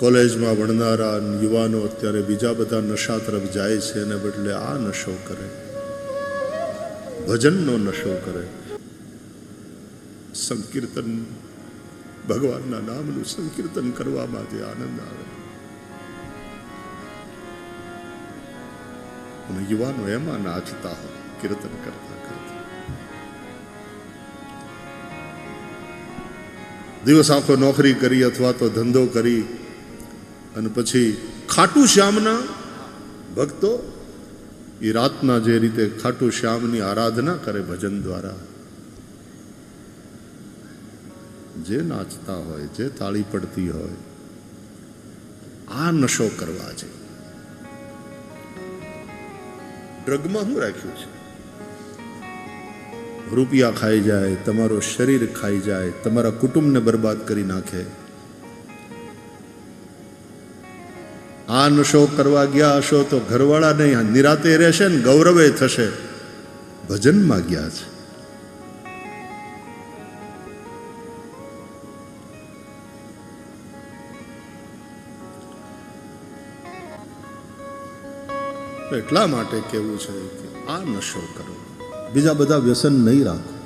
કોલેજમાં ભણનારા યુવાનો અત્યારે બીજા બધા નશા તરફ જાય છે, એને બદલે આ નશો કરે, ભજનનો નશો કરે, સંકીર્તન, ભગવાનના નામનું સંકીર્તન કરવામાં જે આનંદ આવે, અને યુવાનો એમાં નાચતા હોય કીર્તન કરતા કરતા. દિવસ આખો નોકરી કરી અથવા તો ધંધો કરી અને પછી ખાટુ શ્યામના ભક્તો એ રાતના જે રીતે ખાટુ શ્યામની આરાધના કરે ભજન દ્વારા, જે નાચતા હોય, જે તાળી પડતી હોય, આ નશો કરવા છે. ડ્રગમાં શું રાખ્યું છે? રૂપિયા ખાઈ જાય, તમારું શરીર ખાઈ જાય, તમારા કુટુંબને બરબાદ કરી નાખે. આ નશો કરવા ગયા હશો તો ઘરવાળા નહીં, નિરાતે રહેશે ને ગૌરવે થશે. ભજનમાં ગયા છે. એટલા માટે કેવું છે કે આ નશો કરો, બીજા બધા વ્યસન નહીં રાખો.